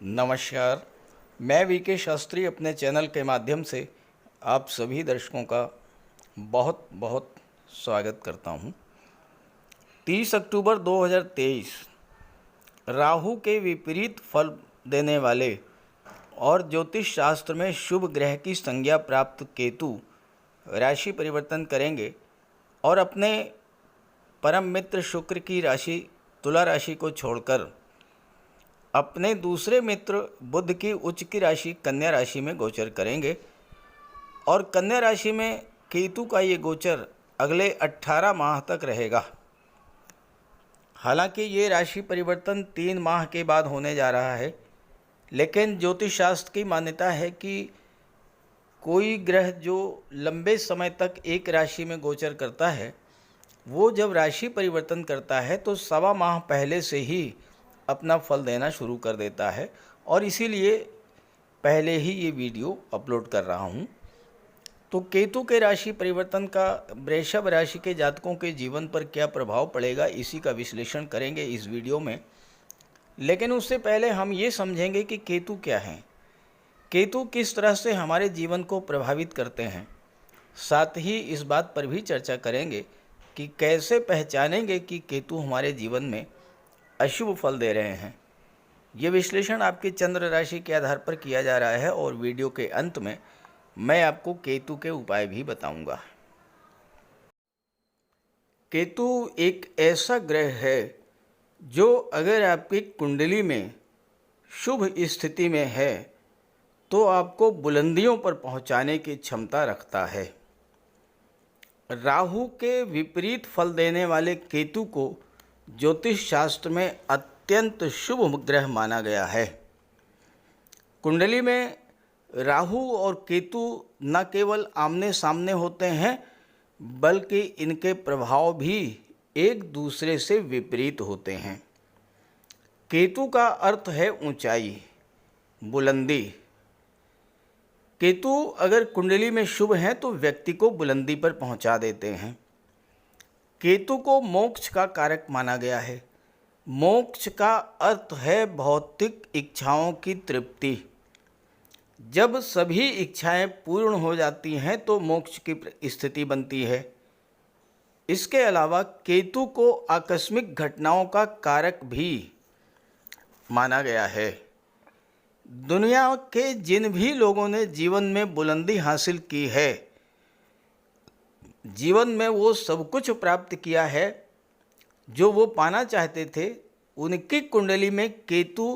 नमस्कार। मैं वीके शास्त्री अपने चैनल के माध्यम से आप सभी दर्शकों का बहुत बहुत स्वागत करता हूं। 30 अक्टूबर 2023 राहु के विपरीत फल देने वाले और ज्योतिष शास्त्र में शुभ ग्रह की संज्ञा प्राप्त केतु राशि परिवर्तन करेंगे और अपने परम मित्र शुक्र की राशि तुला राशि को छोड़कर अपने दूसरे मित्र बुध की उच्च की राशि कन्या राशि में गोचर करेंगे और कन्या राशि में केतु का ये गोचर अगले 18 माह तक रहेगा। हालांकि ये राशि परिवर्तन 3 माह के बाद होने जा रहा है, लेकिन ज्योतिष शास्त्र की मान्यता है कि कोई ग्रह जो लंबे समय तक एक राशि में गोचर करता है, वो जब राशि परिवर्तन करता है तो 1.25 माह पहले से ही अपना फल देना शुरू कर देता है और इसीलिए पहले ही ये वीडियो अपलोड कर रहा हूँ। तो केतु के राशि परिवर्तन का वृषभ राशि के जातकों के जीवन पर क्या प्रभाव पड़ेगा, इसी का विश्लेषण करेंगे इस वीडियो में। लेकिन उससे पहले हम ये समझेंगे कि केतु क्या हैं, केतु किस तरह से हमारे जीवन को प्रभावित करते हैं। साथ ही इस बात पर भी चर्चा करेंगे कि कैसे पहचानेंगे कि केतु हमारे जीवन में अशुभ फल दे रहे हैं। ये विश्लेषण आपकी चंद्र राशि के आधार पर किया जा रहा है और वीडियो के अंत में मैं आपको केतु के उपाय भी बताऊंगा। केतु एक ऐसा ग्रह है जो अगर आपकी कुंडली में शुभ स्थिति में है तो आपको बुलंदियों पर पहुंचाने की क्षमता रखता है। राहु के विपरीत फल देने वाले केतु को ज्योतिष शास्त्र में अत्यंत शुभ ग्रह माना गया है। कुंडली में राहु और केतु न केवल आमने सामने होते हैं, बल्कि इनके प्रभाव भी एक दूसरे से विपरीत होते हैं। केतु का अर्थ है ऊंचाई, बुलंदी। केतु अगर कुंडली में शुभ हैं तो व्यक्ति को बुलंदी पर पहुंचा देते हैं। केतु को मोक्ष का कारक माना गया है। मोक्ष का अर्थ है भौतिक इच्छाओं की तृप्ति। जब सभी इच्छाएं पूर्ण हो जाती हैं तो मोक्ष की स्थिति बनती है। इसके अलावा केतु को आकस्मिक घटनाओं का कारक भी माना गया है। दुनिया के जिन भी लोगों ने जीवन में बुलंदी हासिल की है, जीवन में वो सब कुछ प्राप्त किया है जो वो पाना चाहते थे, उनकी कुंडली में केतु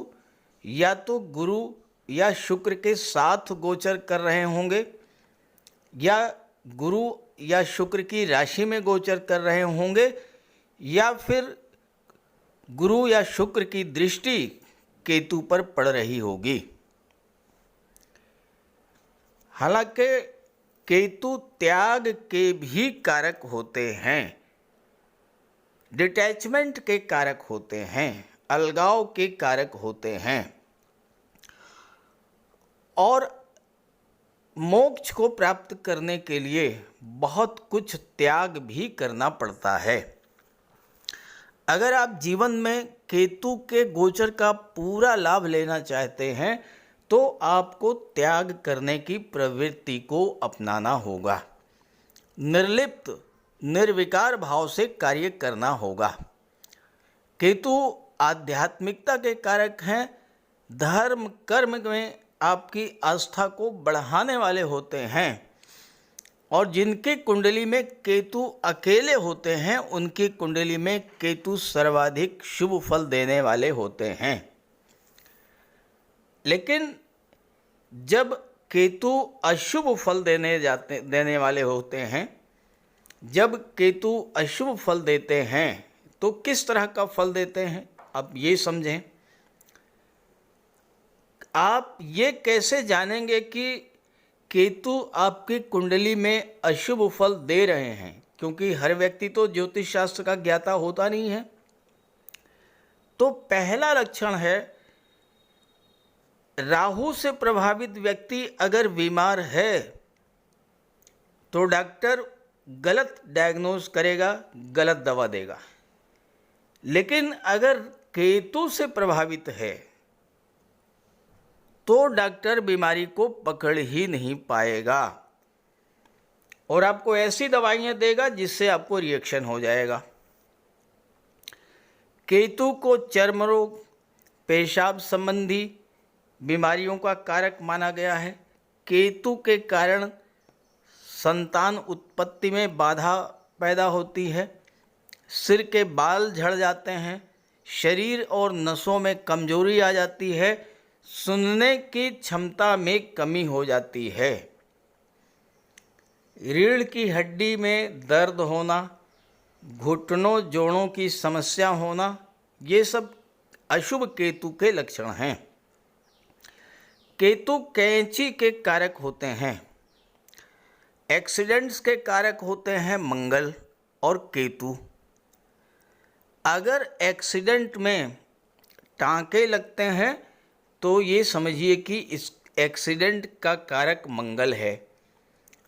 या तो गुरु या शुक्र के साथ गोचर कर रहे होंगे, या गुरु या शुक्र की राशि में गोचर कर रहे होंगे, या फिर गुरु या शुक्र की दृष्टि केतु पर पड़ रही होगी। हालांकि केतु त्याग के भी कारक होते हैं, डिटैचमेंट के कारक होते हैं, अलगाव के कारक होते हैं और मोक्ष को प्राप्त करने के लिए बहुत कुछ त्याग भी करना पड़ता है। अगर आप जीवन में केतु के गोचर का पूरा लाभ लेना चाहते हैं तो आपको त्याग करने की प्रवृत्ति को अपनाना होगा। निर्लिप्त निर्विकार भाव से कार्य करना होगा। केतु आध्यात्मिकता के कारक हैं। धर्म कर्म में आपकी आस्था को बढ़ाने वाले होते हैं और जिनकी कुंडली में केतु अकेले होते हैं उनकी कुंडली में केतु सर्वाधिक शुभ फल देने वाले होते हैं। लेकिन जब केतु अशुभ फल देने वाले होते हैं, जब केतु अशुभ फल देते हैं तो किस तरह का फल देते हैं, अब ये समझें। आप ये कैसे जानेंगे कि केतु आपकी कुंडली में अशुभ फल दे रहे हैं, क्योंकि हर व्यक्ति तो ज्योतिष शास्त्र का ज्ञाता होता नहीं है। तो पहला लक्षण है, राहु से प्रभावित व्यक्ति अगर बीमार है तो डॉक्टर गलत डायग्नोज करेगा, गलत दवा देगा। लेकिन अगर केतु से प्रभावित है तो डॉक्टर बीमारी को पकड़ ही नहीं पाएगा और आपको ऐसी दवाइयाँ देगा जिससे आपको रिएक्शन हो जाएगा। केतु को चर्म रोग, पेशाब संबंधी बीमारियों का कारक माना गया है। केतु के कारण संतान उत्पत्ति में बाधा पैदा होती है, सिर के बाल झड़ जाते हैं, शरीर और नसों में कमजोरी आ जाती है, सुनने की क्षमता में कमी हो जाती है, रीढ़ की हड्डी में दर्द होना, घुटनों जोड़ों की समस्या होना, ये सब अशुभ केतु के लक्षण हैं। केतु कैंची के कारक होते हैं। एक्सीडेंट्स के कारक होते हैं मंगल और केतु। अगर एक्सीडेंट में टांके लगते हैं तो ये समझिए कि इस एक्सीडेंट का कारक मंगल है।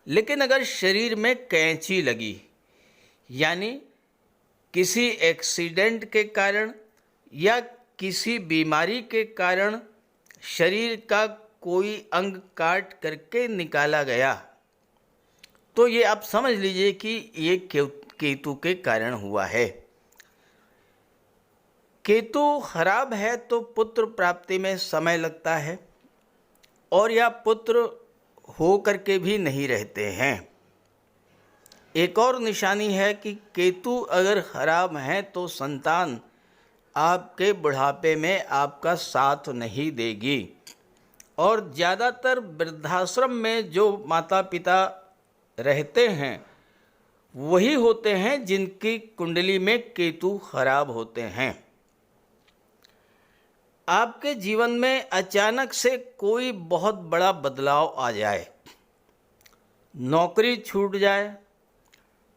लेकिन अगर शरीर में कैंची लगी, यानी किसी एक्सीडेंट के कारण या किसी बीमारी के कारण शरीर का कोई अंग काट करके निकाला गया, तो ये आप समझ लीजिए कि ये केतु के कारण हुआ है। केतु खराब है तो पुत्र प्राप्ति में समय लगता है और या पुत्र हो करके भी नहीं रहते हैं। एक और निशानी है कि केतु अगर खराब है तो संतान आपके बुढ़ापे में आपका साथ नहीं देगी और ज़्यादातर वृद्धाश्रम में जो माता पिता रहते हैं वही होते हैं जिनकी कुंडली में केतु खराब होते हैं। आपके जीवन में अचानक से कोई बहुत बड़ा बदलाव आ जाए, नौकरी छूट जाए,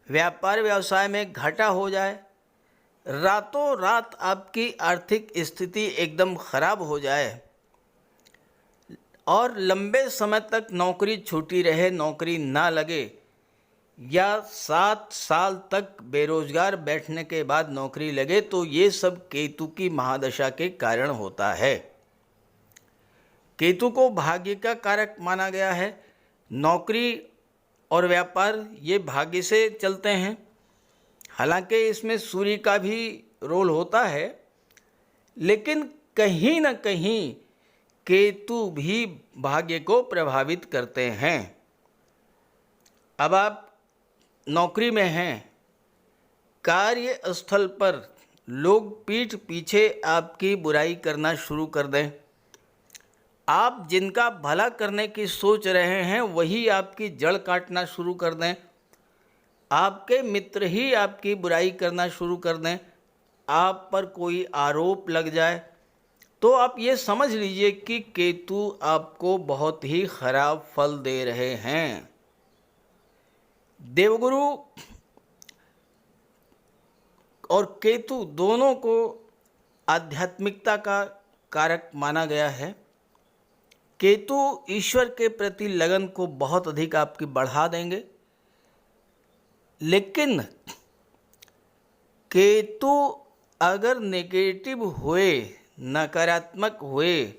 व्यापार व्यवसाय में घाटा हो जाए, रातों रात आपकी आर्थिक स्थिति एकदम खराब हो जाए और लंबे समय तक नौकरी छूटी रहे, नौकरी ना लगे, या 7 साल तक बेरोजगार बैठने के बाद नौकरी लगे, तो ये सब केतु की महादशा के कारण होता है। केतु को भाग्य का कारक माना गया है। नौकरी और व्यापार ये भाग्य से चलते हैं। हालांकि इसमें सूर्य का भी रोल होता है, लेकिन कहीं न कहीं केतु भी भाग्य को प्रभावित करते हैं। अब आप नौकरी में हैं, कार्यस्थल पर लोग पीठ पीछे आपकी बुराई करना शुरू कर दें, आप जिनका भला करने की सोच रहे हैं वही आपकी जड़ काटना शुरू कर दें, आपके मित्र ही आपकी बुराई करना शुरू कर दें, आप पर कोई आरोप लग जाए, तो आप ये समझ लीजिए कि केतु आपको बहुत ही खराब फल दे रहे हैं। देवगुरु और केतु दोनों को आध्यात्मिकता का कारक माना गया है। केतु ईश्वर के प्रति लगन को बहुत अधिक आपकी बढ़ा देंगे, लेकिन केतु अगर नेगेटिव हुए, नकारात्मक हुए,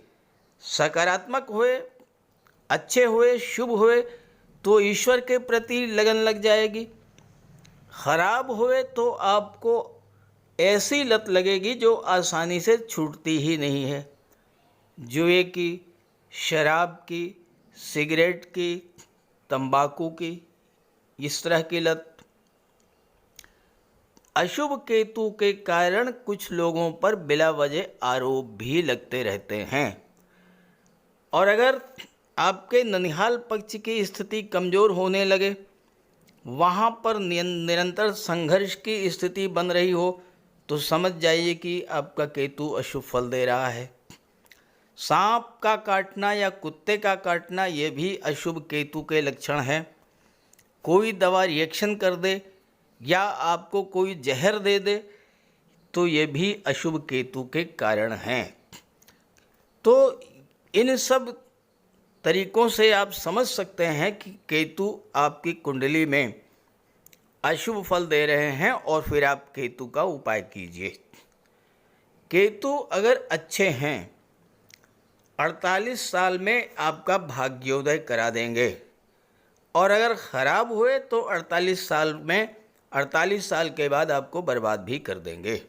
सकारात्मक हुए, अच्छे हुए, शुभ हुए, तो ईश्वर के प्रति लगन लग जाएगी। खराब हुए तो आपको ऐसी लत लगेगी जो आसानी से छूटती ही नहीं है। जुए की, शराब की, सिगरेट की, तंबाकू की, इस तरह की लत। अशुभ केतु के कारण कुछ लोगों पर बिला वजह आरोप भी लगते रहते हैं। और अगर आपके ननिहाल पक्ष की स्थिति कमज़ोर होने लगे, वहाँ पर निरंतर संघर्ष की स्थिति बन रही हो, तो समझ जाइए कि आपका केतु अशुभ फल दे रहा है। सांप का काटना या कुत्ते का काटना ये भी अशुभ केतु के लक्षण हैं। कोई दवा रिएक्शन कर दे या आपको कोई जहर दे दे, तो ये भी अशुभ केतु के कारण हैं। तो इन सब तरीकों से आप समझ सकते हैं कि केतु आपकी कुंडली में अशुभ फल दे रहे हैं और फिर आप केतु का उपाय कीजिए। केतु अगर अच्छे हैं, 48 साल में आपका भाग्योदय करा देंगे, और अगर ख़राब हुए तो 48 साल में 48 साल के बाद आपको बर्बाद भी कर देंगे।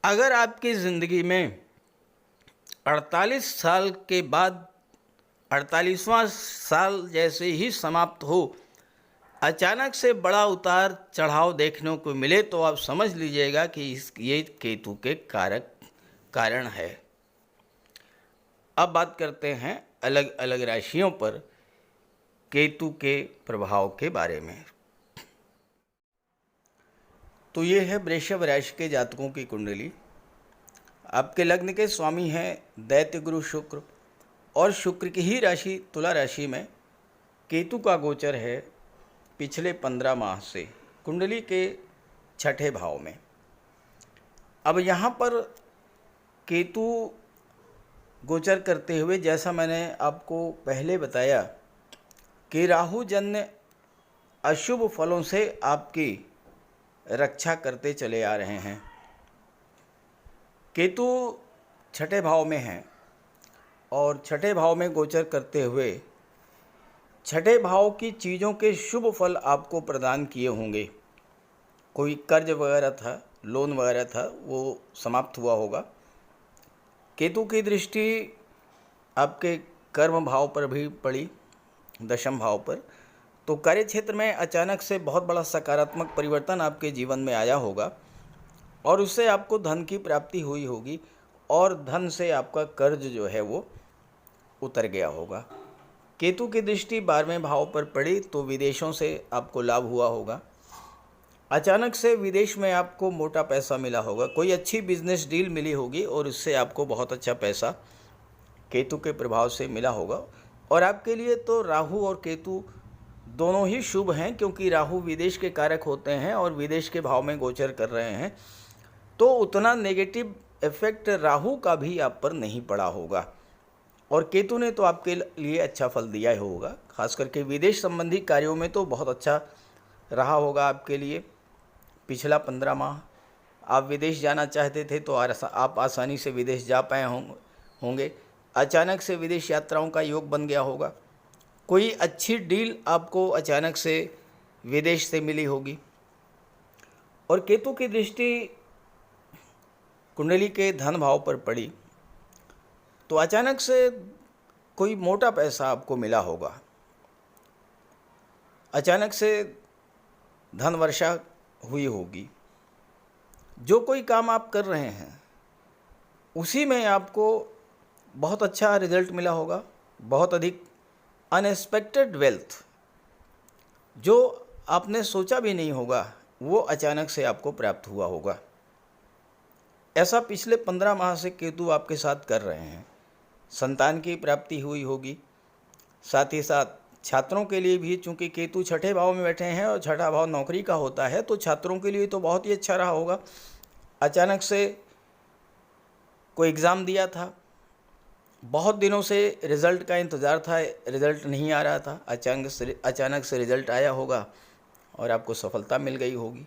अगर आपकी ज़िंदगी में 48 साल के बाद 48वां साल जैसे ही समाप्त हो अचानक से बड़ा उतार चढ़ाव देखने को मिले तो आप समझ लीजिएगा कि ये केतु के कारण है। अब बात करते हैं अलग अलग राशियों पर केतु के प्रभाव के बारे में। तो ये है वृषभ राशि के जातकों की कुंडली। आपके लग्न के स्वामी हैं दैत्य गुरु शुक्र, और शुक्र की ही राशि तुला राशि में केतु का गोचर है पिछले 15 माह से कुंडली के छठे भाव में। अब यहाँ पर केतु गोचर करते हुए, जैसा मैंने आपको पहले बताया कि राहु जन्य अशुभ फलों से आपकी रक्षा करते चले आ रहे हैं। केतु छठे भाव में हैं और छठे भाव में गोचर करते हुए छठे भाव की चीज़ों के शुभ फल आपको प्रदान किए होंगे। कोई कर्ज वगैरह था, लोन वगैरह था, वो समाप्त हुआ होगा। केतु की दृष्टि आपके कर्म भाव पर भी पड़ी, दशम भाव पर, तो कार्य क्षेत्र में अचानक से बहुत बड़ा सकारात्मक परिवर्तन आपके जीवन में आया होगा और उससे आपको धन की प्राप्ति हुई होगी और धन से आपका कर्ज जो है वो उतर गया होगा। केतु की दृष्टि 12वें भाव पर पड़ी तो विदेशों से आपको लाभ हुआ होगा। अचानक से विदेश में आपको मोटा पैसा मिला होगा, कोई अच्छी बिजनेस डील मिली होगी और उससे आपको बहुत अच्छा पैसा केतु के प्रभाव से मिला होगा। और आपके लिए तो राहु और केतु दोनों ही शुभ हैं, क्योंकि राहु विदेश के कारक होते हैं और विदेश के भाव में गोचर कर रहे हैं, तो उतना नेगेटिव इफेक्ट राहु का भी आप पर नहीं पड़ा होगा। और केतु ने तो आपके लिए अच्छा फल दिया ही होगा, खास करके विदेश संबंधी कार्यों में तो बहुत अच्छा रहा होगा आपके लिए। पिछला 15 माह आप विदेश जाना चाहते थे तो आप आसानी से विदेश जा पाए होंगे। अचानक से विदेश यात्राओं का योग बन गया होगा। कोई अच्छी डील आपको अचानक से विदेश से मिली होगी। और केतु की दृष्टि कुंडली के धन भाव पर पड़ी तो अचानक से कोई मोटा पैसा आपको मिला होगा, अचानक से धन वर्षा हुई होगी। जो कोई काम आप कर रहे हैं उसी में आपको बहुत अच्छा रिजल्ट मिला होगा, बहुत अधिक अनएक्सपेक्टेड वेल्थ जो आपने सोचा भी नहीं होगा वो अचानक से आपको प्राप्त हुआ होगा। ऐसा पिछले 15 माह से केतु आपके साथ कर रहे हैं। संतान की प्राप्ति हुई होगी, साथ ही साथ छात्रों के लिए भी, चूंकि केतु छठे भाव में बैठे हैं और छठा भाव नौकरी का होता है, तो छात्रों के लिए तो बहुत ही अच्छा रहा होगा। अचानक से कोई एग्ज़ाम दिया था, बहुत दिनों से रिज़ल्ट का इंतज़ार था, रिज़ल्ट नहीं आ रहा था, अचानक से रिज़ल्ट आया होगा और आपको सफलता मिल गई होगी।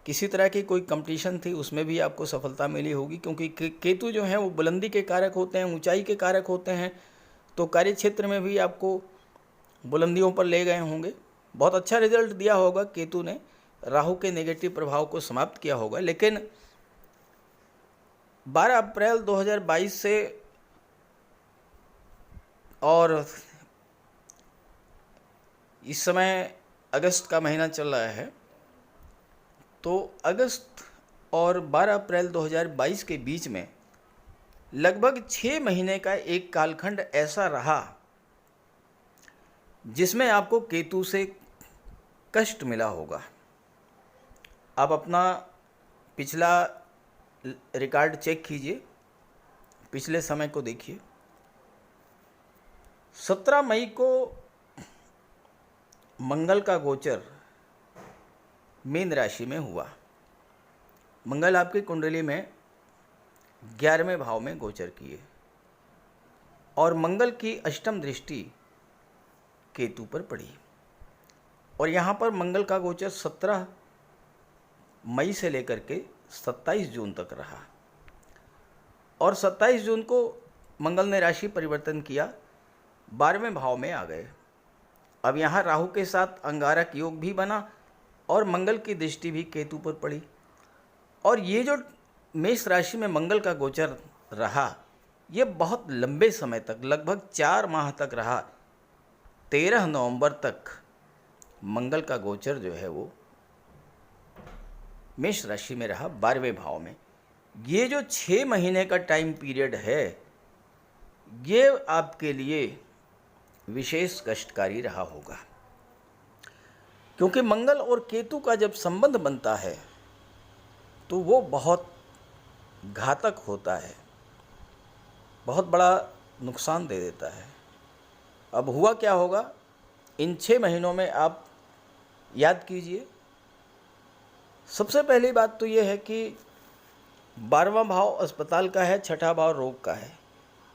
किसी तरह की कोई कंपटीशन थी उसमें भी आपको सफलता मिली होगी, क्योंकि केतु जो हैं वो बुलंदी के कारक होते हैं, ऊंचाई के कारक होते हैं, तो कार्य क्षेत्र में भी आपको बुलंदियों पर ले गए होंगे। बहुत अच्छा रिजल्ट दिया होगा केतु ने, राहु के नेगेटिव प्रभाव को समाप्त किया होगा। लेकिन 12 अप्रैल 2022 से और इस समय अगस्त का महीना चल रहा है, तो अगस्त और 12 अप्रैल 2022 के बीच में लगभग 6 महीने का एक कालखंड ऐसा रहा जिसमें आपको केतु से कष्ट मिला होगा। आप अपना पिछला रिकॉर्ड चेक कीजिए, पिछले समय को देखिए। 17 मई को मंगल का गोचर मीन राशि में हुआ। मंगल आपकी कुंडली में 11वें भाव में गोचर किए और मंगल की अष्टम दृष्टि केतु पर पड़ी। और यहाँ पर मंगल का गोचर 17 मई से लेकर के 27 जून तक रहा। और 27 जून को मंगल ने राशि परिवर्तन किया, 12वें भाव में आ गए। अब यहाँ राहु के साथ अंगारक योग भी बना और मंगल की दृष्टि भी केतु पर पड़ी। और ये जो मेष राशि में मंगल का गोचर रहा, ये बहुत लंबे समय तक, लगभग 4 माह तक रहा। 13 नवंबर तक मंगल का गोचर जो है वो मेष राशि में रहा, 12वें भाव में। ये जो 6 महीने का टाइम पीरियड है, ये आपके लिए विशेष कष्टकारी रहा होगा, क्योंकि मंगल और केतु का जब संबंध बनता है तो वो बहुत घातक होता है, बहुत बड़ा नुकसान दे देता है। अब हुआ क्या होगा इन 6 महीनों में, आप याद कीजिए। सबसे पहली बात तो ये है कि 12वां भाव अस्पताल का है, 6ठा भाव रोग का है।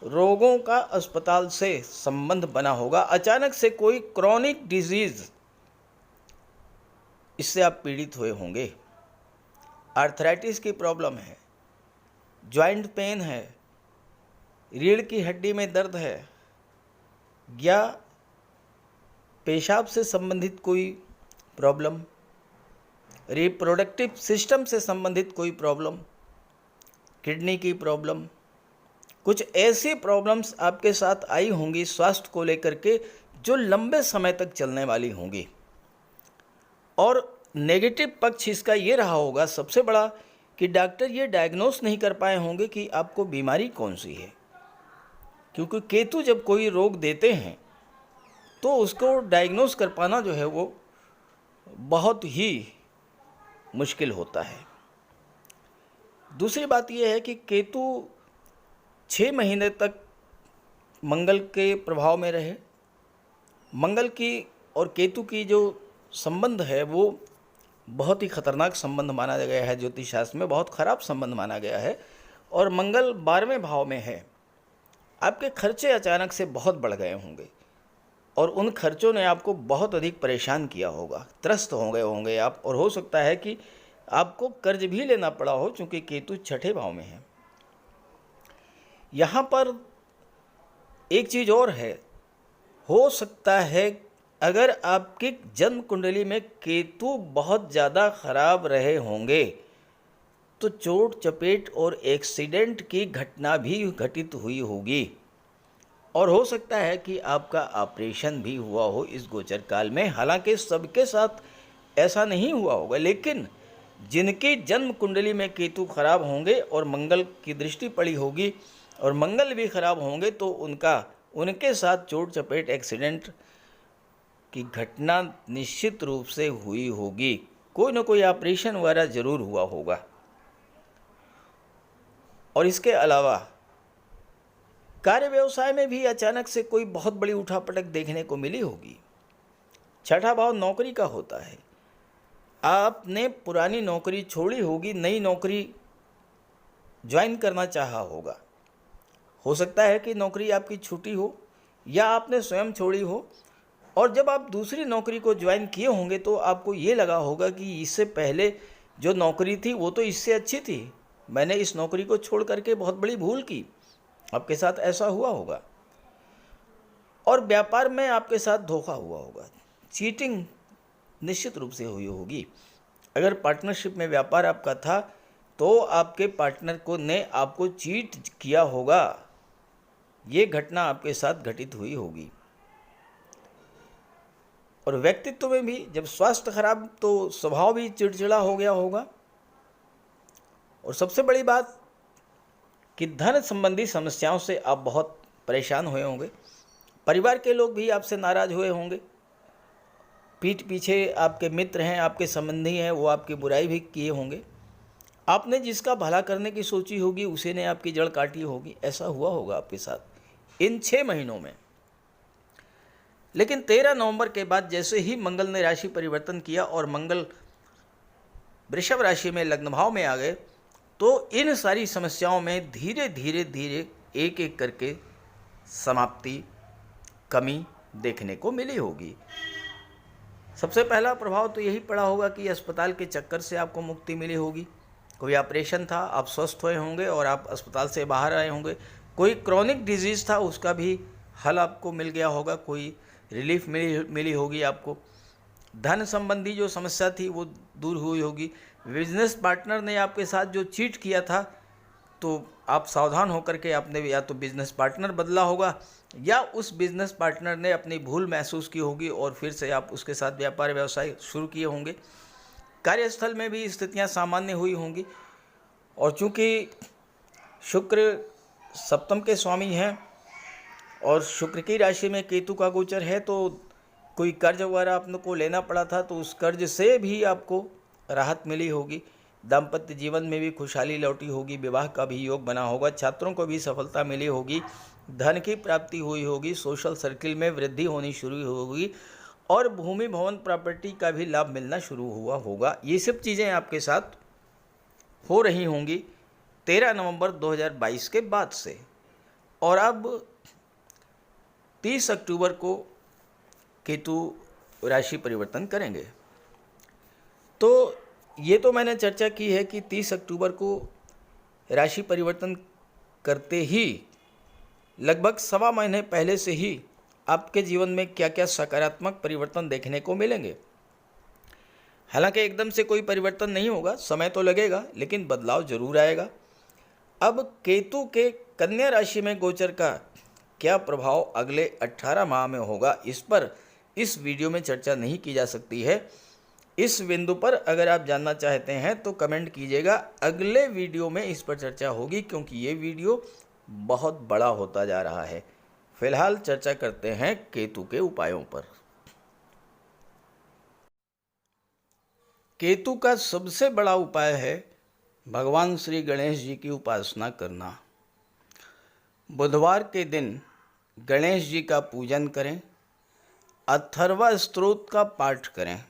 रोगों का अस्पताल से संबंध बना होगा। अचानक से कोई क्रॉनिक डिजीज, इससे आप पीड़ित हुए होंगे। आर्थराइटिस की प्रॉब्लम है, जॉइंट पेन है, रीढ़ की हड्डी में दर्द है, या पेशाब से संबंधित कोई प्रॉब्लम, रिप्रोडक्टिव सिस्टम से संबंधित कोई प्रॉब्लम, किडनी की प्रॉब्लम, कुछ ऐसी प्रॉब्लम्स आपके साथ आई होंगी स्वास्थ्य को लेकर के, जो लंबे समय तक चलने वाली होंगी। और नेगेटिव पक्ष इसका ये रहा होगा सबसे बड़ा कि डॉक्टर ये डायग्नोस नहीं कर पाए होंगे कि आपको बीमारी कौन सी है, क्योंकि केतु जब कोई रोग देते हैं तो उसको डायग्नोस कर पाना जो है वो बहुत ही मुश्किल होता है। दूसरी बात यह है कि केतु 6 महीने तक मंगल के प्रभाव में रहे। मंगल की और केतु की जो संबंध है वो बहुत ही खतरनाक संबंध माना गया है, ज्योतिष शास्त्र में बहुत खराब संबंध माना गया है। और मंगल 12वें भाव में है। आपके खर्चे अचानक से बहुत बढ़ गए होंगे और उन खर्चों ने आपको बहुत अधिक परेशान किया होगा, त्रस्त हो गए होंगे आप, और हो सकता है कि आपको कर्ज भी लेना पड़ा हो, क्योंकि केतु 6ठे भाव में है। यहाँ पर एक चीज़ और है, हो सकता है अगर आपकी जन्म कुंडली में केतु बहुत ज़्यादा खराब रहे होंगे तो चोट चपेट और एक्सीडेंट की घटना भी घटित हुई होगी, और हो सकता है कि आपका ऑपरेशन भी हुआ हो इस गोचर काल में। हालांकि सबके साथ ऐसा नहीं हुआ होगा, लेकिन जिनकी जन्म कुंडली में केतु खराब होंगे और मंगल की दृष्टि पड़ी होगी और मंगल भी खराब होंगे तो उनके साथ चोट चपेट एक्सीडेंट की घटना निश्चित रूप से हुई होगी। कोई ना कोई ऑपरेशन वगैरह जरूर हुआ होगा। और इसके अलावा कार्य व्यवसाय में भी अचानक से कोई बहुत बड़ी उठापटक देखने को मिली होगी। 6ठा भाव नौकरी का होता है। आपने पुरानी नौकरी छोड़ी होगी, नई नौकरी ज्वाइन करना चाहा होगा। हो सकता है कि नौकरी आपकी छूटी हो या आपने स्वयं छोड़ी हो, और जब आप दूसरी नौकरी को ज्वाइन किए होंगे तो आपको ये लगा होगा कि इससे पहले जो नौकरी थी वो तो इससे अच्छी थी, मैंने इस नौकरी को छोड़ करके बहुत बड़ी भूल की। आपके साथ ऐसा हुआ होगा। और व्यापार में आपके साथ धोखा हुआ होगा, चीटिंग निश्चित रूप से हुई होगी। अगर पार्टनरशिप में व्यापार आपका था तो आपके पार्टनर ने आपको चीट किया होगा, ये घटना आपके साथ घटित हुई होगी। और व्यक्तित्व में भी जब स्वास्थ्य खराब तो स्वभाव भी चिड़चिड़ा हो गया होगा। और सबसे बड़ी बात कि धन संबंधी समस्याओं से आप बहुत परेशान हुए होंगे। परिवार के लोग भी आपसे नाराज हुए होंगे। पीठ पीछे आपके मित्र हैं, आपके संबंधी हैं, वो आपकी बुराई भी किए होंगे। आपने जिसका भला करने की सोची होगी उसी ने आपकी जड़ काटी होगी। ऐसा हुआ होगा आपके साथ इन 6 महीनों में। लेकिन 13 नवंबर के बाद जैसे ही मंगल ने राशि परिवर्तन किया और मंगल वृषभ राशि में लग्न भाव में आ गए, तो इन सारी समस्याओं में धीरे धीरे एक एक करके समाप्ति, कमी देखने को मिली होगी। सबसे पहला प्रभाव तो यही पड़ा होगा कि अस्पताल के चक्कर से आपको मुक्ति मिली होगी। कोई ऑपरेशन था, आप स्वस्थ हुए होंगे और आप अस्पताल से बाहर आए होंगे। कोई क्रॉनिक डिजीज़ था, उसका भी हल आपको मिल गया होगा, कोई रिलीफ मिली होगी आपको। धन संबंधी जो समस्या थी वो दूर हुई होगी। बिजनेस पार्टनर ने आपके साथ जो चीट किया था, तो आप सावधान होकर के आपने या तो बिजनेस पार्टनर बदला होगा या उस बिजनेस पार्टनर ने अपनी भूल महसूस की होगी और फिर से आप उसके साथ व्यापार व्यवसाय शुरू किए होंगे। कार्यस्थल में भी स्थितियां सामान्य हुई होंगी। और चूंकि शुक्र सप्तम के स्वामी हैं और शुक्र की राशि में केतु का गोचर है, तो कोई कर्ज वगैरह आपने को लेना पड़ा था तो उस कर्ज से भी आपको राहत मिली होगी। दाम्पत्य जीवन में भी खुशहाली लौटी होगी, विवाह का भी योग बना होगा, छात्रों को भी सफलता मिली होगी, धन की प्राप्ति हुई होगी, सोशल सर्किल में वृद्धि होनी शुरू होगी और भूमि भवन प्रॉपर्टी का भी लाभ मिलना शुरू हुआ होगा। ये सब चीज़ें आपके साथ हो रही होंगी 13 नवंबर 2022 के बाद से। और अब 30 अक्टूबर को केतु राशि परिवर्तन करेंगे। तो ये तो मैंने चर्चा की है कि 30 अक्टूबर को राशि परिवर्तन करते ही लगभग सवा महीने पहले से ही आपके जीवन में क्या क्या सकारात्मक परिवर्तन देखने को मिलेंगे। हालांकि एकदम से कोई परिवर्तन नहीं होगा, समय तो लगेगा, लेकिन बदलाव जरूर आएगा। अब केतु के कन्या राशि में गोचर का क्या प्रभाव अगले 18 माह में होगा, इस पर इस वीडियो में चर्चा नहीं की जा सकती है। इस बिंदु पर अगर आप जानना चाहते हैं तो कमेंट कीजिएगा, अगले वीडियो में इस पर चर्चा होगी, क्योंकि ये वीडियो बहुत बड़ा होता जा रहा है। फिलहाल चर्चा करते हैं केतु के उपायों पर। केतु का सबसे बड़ा उपाय है भगवान श्री गणेश जी की उपासना करना। बुधवार के दिन गणेश जी का पूजन करें, अथर्वा स्तोत्र का पाठ करें।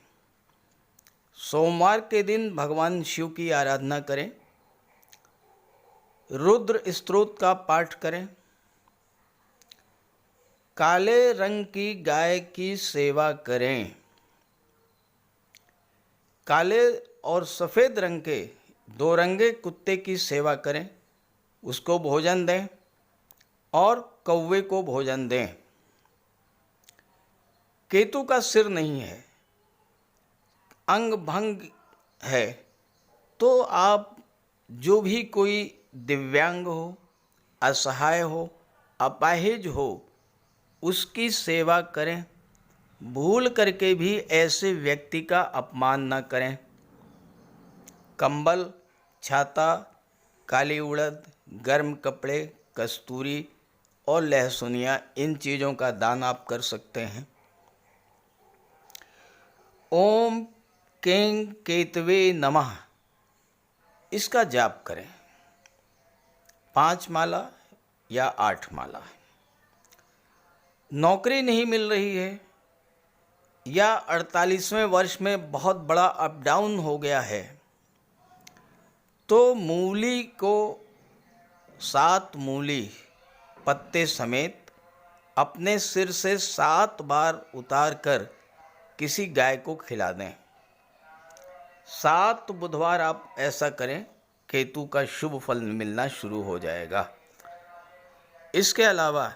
सोमवार के दिन भगवान शिव की आराधना करें, रुद्र स्तोत्र का पाठ करें। काले रंग की गाय की सेवा करें। काले और सफ़ेद रंग के दो रंगे कुत्ते की सेवा करें, उसको भोजन दें और कौवे को भोजन दें। केतु का सिर नहीं है, अंग भंग है, तो आप जो भी कोई दिव्यांग हो, असहाय हो, अपाहिज हो, उसकी सेवा करें। भूल करके भी ऐसे व्यक्ति का अपमान न करें। कंबल, छाता, काली उड़द, गर्म कपड़े, कस्तूरी और लहसुनिया, इन चीज़ों का दान आप कर सकते हैं। ओम कें केतवे नमः, इसका जाप करें 5 माला या 8 माला। नौकरी नहीं मिल रही है या 48वें वर्ष में बहुत बड़ा अप डाउन हो गया है, तो मूली को 7 मूली पत्ते समेत अपने सिर से 7 बार उतार कर किसी गाय को खिला दें। 7 बुधवार आप ऐसा करें, केतु का शुभ फल मिलना शुरू हो जाएगा। इसके अलावा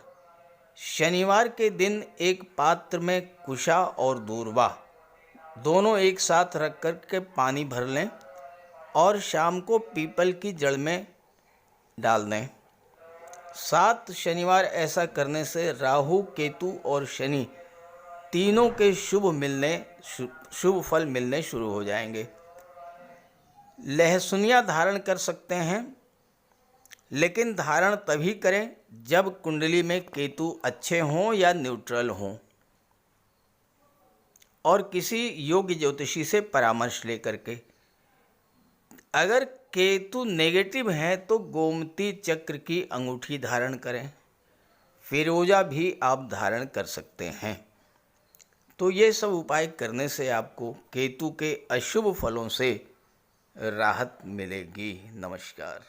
शनिवार के दिन एक पात्र में कुशा और दूर्वा दोनों एक साथ रख कर के पानी भर लें और शाम को पीपल की जड़ में डाल दें। 7 शनिवार ऐसा करने से राहु, केतु और शनि तीनों के शुभ फल मिलने शुरू हो जाएंगे। लहसुनिया धारण कर सकते हैं, लेकिन धारण तभी करें जब कुंडली में केतु अच्छे हों या न्यूट्रल हों, और किसी योग्य ज्योतिषी से परामर्श लेकर के। अगर केतु नेगेटिव है तो गोमती चक्र की अंगूठी धारण करें, फिरोजा भी आप धारण कर सकते हैं। तो ये सब उपाय करने से आपको केतु के अशुभ फलों से राहत मिलेगी। नमस्कार।